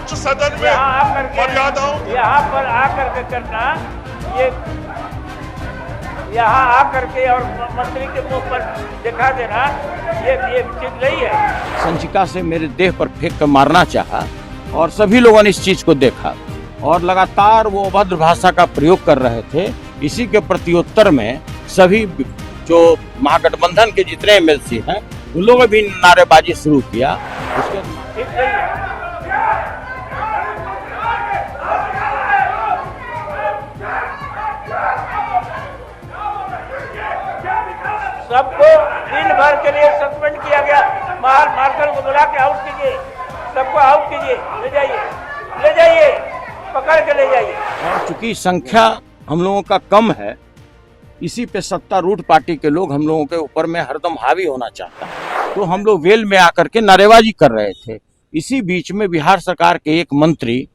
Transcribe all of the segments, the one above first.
उच्च सदन में मर्यादाओं यहाँ पर आकर के करना, ये यहाँ आकर के और मंत्री के मुंह पर दिखा देना, ये ठीक नहीं है। संचिका से मेरे देह पर फेंक कर मारना चाहा और सभी लोगों ने इस चीज को देखा और लगातार वो अभद्र भाषा का प्रयोग कर रहे थे। इसी के प्रत्युत्तर में सभी जो महागठबंधन के जितने एमएलसी हैं उन लोगों ने भी नारेबाजी शुरू किया। उसके सबको दिन भर के लिए सस्पेंड किया गया। मार्शल को बुला के आउट कीजिए, सबको आउट कीजिए, ले जाइए, पकड़ के ले जाइए। और चूंकि संख्या हम लोगों का कम है, इसी पे सत्तारूढ़ पार्टी के लोग हम लोगों के ऊपर में हरदम हावी होना चाहता है, तो हम लोग वेल में आकर के नारेबाजी कर रहे थे। इसी बीच में बिहार सरकार के एक मंत्री,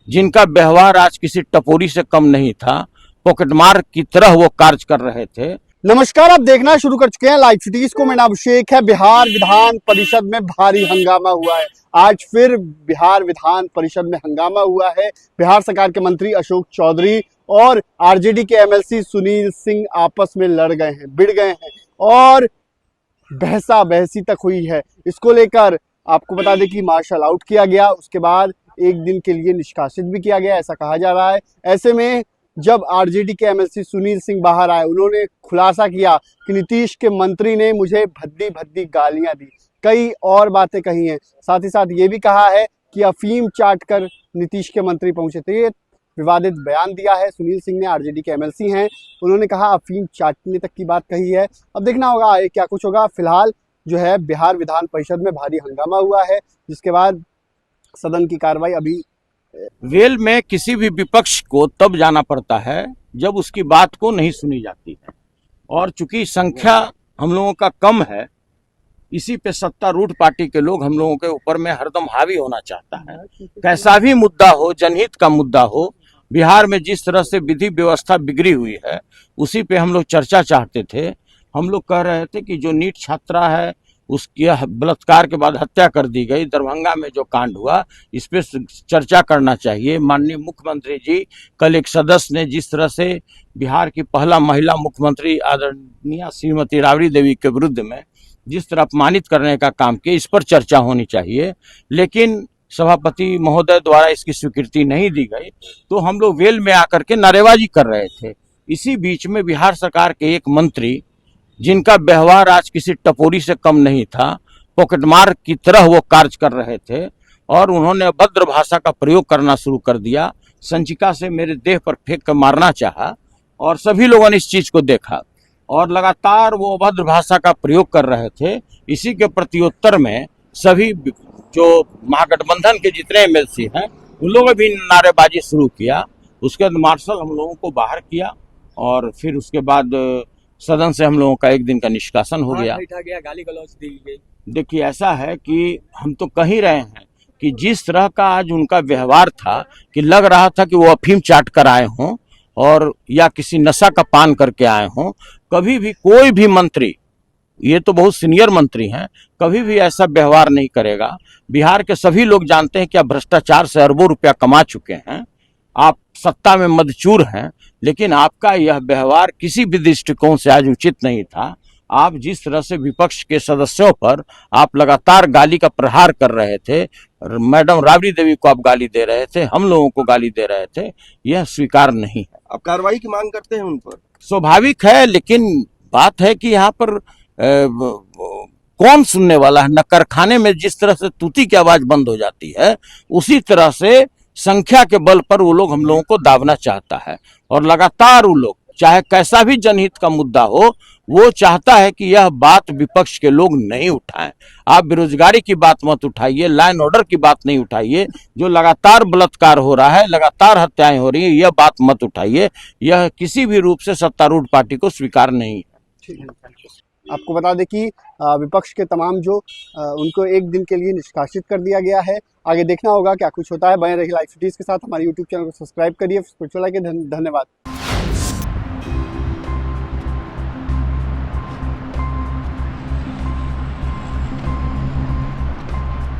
जिनका व्यवहार आज किसी टपोरी से कम नहीं था, पॉकेटमार की तरह वो कार्य कर रहे थे। नमस्कार, आप देखना शुरू कर चुके हैं लाइव सिटीज को। मेरा नाम अभिषेक है। बिहार विधान परिषद में भारी हंगामा हुआ है। आज फिर बिहार विधान परिषद में हंगामा हुआ है। बिहार सरकार के मंत्री अशोक चौधरी और आरजेडी के एमएलसी सुनील सिंह आपस में लड़ गए हैं, भिड़ गए हैं और बहसा बहसी तक हुई है। इसको लेकर आपको बता दें कि मार्शल आउट किया गया, उसके बाद एक दिन के लिए निष्कासित भी किया गया, ऐसा कहा जा रहा है। ऐसे में जब आरजेडी के एमएलसी सुनील सिंह बाहर आए, उन्होंने खुलासा किया कि नीतीश के मंत्री ने मुझे भद्दी भद्दी गालियां दी, कई और बातें कही हैं। साथ ही साथ ये भी कहा है कि अफीम चाट कर नीतीश के मंत्री पहुंचे थे। ये विवादित बयान दिया है सुनील सिंह ने, आरजेडी के एमएलसी हैं। उन्होंने कहा अफीम चाटने तक की बात कही है। अब देखना होगा आगे क्या कुछ होगा। फिलहाल जो है बिहार विधान परिषद में भारी हंगामा हुआ है, जिसके बाद सदन की कार्रवाई अभी वेल में किसी भी विपक्ष को तब जाना पड़ता है जब उसकी बात को नहीं सुनी जाती है, और चूंकि संख्या हम लोगों का कम है, इसी पे सत्तारूढ़ पार्टी के लोग हम लोगों के ऊपर में हरदम हावी होना चाहता है। कैसा भी मुद्दा हो, जनहित का मुद्दा हो, बिहार में जिस तरह से विधि व्यवस्था बिगड़ी हुई है उसी पे हम लोग चर्चा चाहते थे। हम लोग कह रहे थे कि जो नीट छात्रा है उसकी बलात्कार के बाद हत्या कर दी गई, दरभंगा में जो कांड हुआ, इस पे चर्चा करना चाहिए। माननीय मुख्यमंत्री जी, कल एक सदस्य ने जिस तरह से बिहार की पहला महिला मुख्यमंत्री आदरणीय श्रीमती राबड़ी देवी के विरुद्ध में जिस तरह अपमानित करने का काम किया, इस पर चर्चा होनी चाहिए। लेकिन सभापति महोदय द्वारा इसकी स्वीकृति नहीं दी गई, तो हम लोग वेल में आकर के नारेबाजी कर रहे थे। इसी बीच में बिहार सरकार के एक मंत्री, जिनका व्यवहार आज किसी टपोरी से कम नहीं था, पॉकेटमार की तरह वो कार्य कर रहे थे और उन्होंने अभद्र भाषा का प्रयोग करना शुरू कर दिया। संचिका से मेरे देह पर फेंक कर मारना चाहा और सभी लोगों ने इस चीज को देखा और लगातार वो अभद्र भाषा का प्रयोग कर रहे थे। इसी के प्रत्युत्तर में सभी जो महागठबंधन के जितने एमएलसी हैं उन लोगों ने भी नारेबाजी शुरू किया। उसके बाद मार्शल हम लोगों को बाहर किया और फिर उसके बाद सदन से हम लोगों का एक दिन का निष्कासन हो गया, गाली गलौज दी गई। देखिए, ऐसा है कि हम तो कह ही रहे हैं कि जिस तरह का आज उनका व्यवहार था कि लग रहा था कि वो अफीम चाट कर आए हों और या किसी नशा का पान करके आए हों। कभी भी कोई भी मंत्री, ये तो बहुत सीनियर मंत्री हैं, कभी भी ऐसा व्यवहार नहीं करेगा। बिहार के सभी लोग जानते हैं कि आप भ्रष्टाचार से अरबों रुपया कमा चुके हैं, आप सत्ता में मदचूर हैं, लेकिन आपका यह व्यवहार किसी भी दृष्टिकोण से आज उचित नहीं था। आप जिस तरह से विपक्ष के सदस्यों पर आप लगातार गाली का प्रहार कर रहे थे, मैडम राबड़ी देवी को आप गाली दे रहे थे, हम लोगों को गाली दे रहे थे, यह स्वीकार नहीं है। आप कार्रवाई की मांग करते हैं उन पर? स्वाभाविक है, लेकिन बात है कि यहाँ पर कौन सुनने वाला है। न कारखाने में जिस तरह से तूती की आवाज बंद हो जाती है, उसी तरह से संख्या के बल पर वो लोग हम लोगों को दाबना चाहता है और लगातार वो लोग, चाहे कैसा भी जनहित का मुद्दा हो, वो चाहता है कि यह बात विपक्ष के लोग नहीं उठाएं। आप बेरोजगारी की बात मत उठाइए, लाइन ऑर्डर की बात नहीं उठाइए, जो लगातार बलात्कार हो रहा है, लगातार हत्याएं हो रही है, यह बात मत उठाइए। यह किसी भी रूप से सत्तारूढ़ पार्टी को स्वीकार नहीं है। ठीक है। आपको बता दें कि विपक्ष के तमाम जो उनको एक दिन के लिए निष्कासित कर दिया गया है। आगे देखना होगा क्या कुछ होता है। बने रहिए लाइव सिटीज के साथ। हमारे यूट्यूब चैनल को सब्सक्राइब करिए। धन्यवाद।